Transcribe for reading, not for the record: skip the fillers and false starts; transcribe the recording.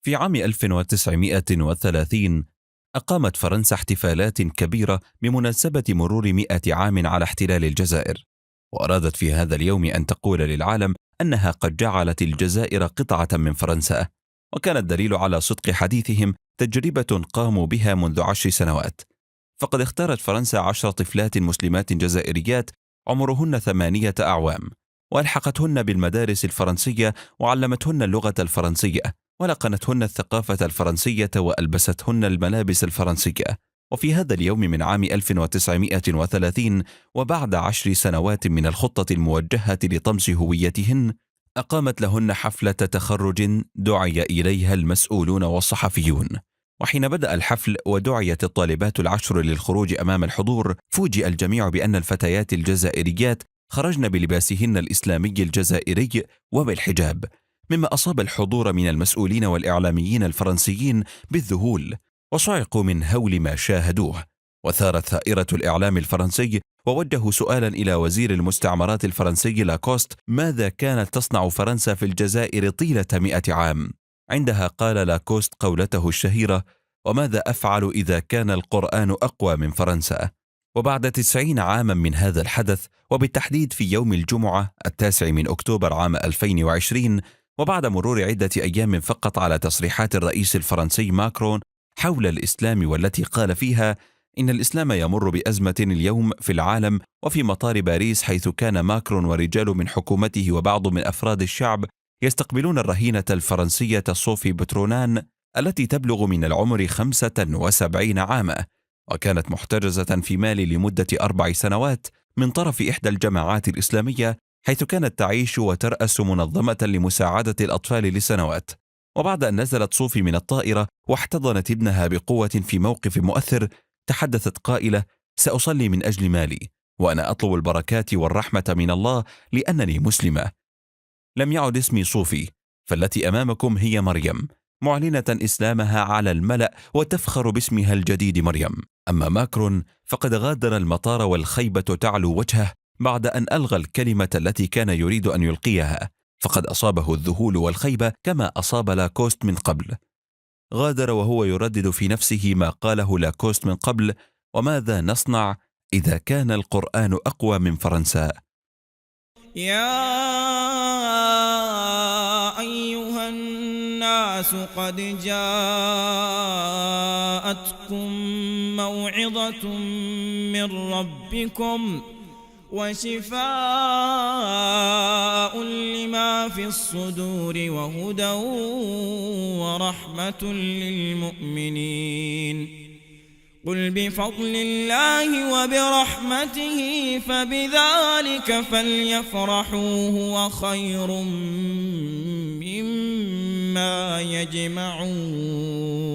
في عام 1930 أقامت فرنسا احتفالات كبيرة بمناسبة مرور 100 عام على احتلال الجزائر، وأرادت في هذا اليوم أن تقول للعالم أنها قد جعلت الجزائر قطعة من فرنسا. وكان الدليل على صدق حديثهم تجربة قاموا بها منذ 10 سنوات، فقد اختارت فرنسا 10 طفلات مسلمات جزائريات عمرهن 8 أعوام، وألحقتهن بالمدارس الفرنسية وعلمتهن اللغة الفرنسية ولقنتهن الثقافة الفرنسية وألبستهن الملابس الفرنسية. وفي هذا اليوم من عام 1930 وبعد 10 سنوات من الخطة الموجهة لطمس هويتهن، أقامت لهن حفلة تخرج دعي إليها المسؤولون والصحفيون. وحين بدأ الحفل ودعيت الطالبات العشر للخروج أمام الحضور، فوجئ الجميع بأن الفتيات الجزائريات خرجن بلباسهن الإسلامي الجزائري وبالحجاب، مما أصاب الحضور من المسؤولين والإعلاميين الفرنسيين بالذهول، وصعقوا من هول ما شاهدوه. وثارت ثائرة الإعلام الفرنسي ووجهوا سؤالا إلى وزير المستعمرات الفرنسي لاكوست: ماذا كانت تصنع فرنسا في الجزائر طيلة 100 عام؟ عندها قال لاكوست قولته الشهيرة: وماذا أفعل إذا كان القرآن أقوى من فرنسا؟ وبعد 90 عاما من هذا الحدث، وبالتحديد في يوم الجمعة 9 من أكتوبر عام 2020، وبعد مرور عدة أيام فقط على تصريحات الرئيس الفرنسي ماكرون حول الإسلام، والتي قال فيها إن الإسلام يمر بأزمة اليوم في العالم وفي مطار باريس، حيث كان ماكرون ورجال من حكومته وبعض من أفراد الشعب يستقبلون الرهينة الفرنسية صوفي بترونان التي تبلغ من العمر 75 عاما، وكانت محتجزة في مالي لمدة 4 سنوات من طرف إحدى الجماعات الإسلامية، حيث كانت تعيش وترأس منظمة لمساعدة الأطفال لسنوات. وبعد أن نزلت صوفي من الطائرة واحتضنت ابنها بقوة في موقف مؤثر، تحدثت قائلة: سأصلي من أجل مالي، وأنا أطلب البركات والرحمة من الله لأنني مسلمة. لم يعد اسمي صوفي، فالتي أمامكم هي مريم، معلنة إسلامها على الملأ وتفخر باسمها الجديد مريم. أما ماكرون فقد غادر المطار والخيبة تعلو وجهه بعد أن ألغى الكلمة التي كان يريد أن يلقيها، فقد أصابه الذهول والخيبة كما أصاب لاكوست من قبل. غادر وهو يردد في نفسه ما قاله لاكوست من قبل: وماذا نصنع إذا كان القرآن أقوى من فرنسا؟ يا أيها الناس قد جاءتكم موعظة من ربكم وشفاء لما في الصدور وهدى ورحمة للمؤمنين. قل بفضل الله وبرحمته فبذلك فليفرحوا هو خير مما يجمعون.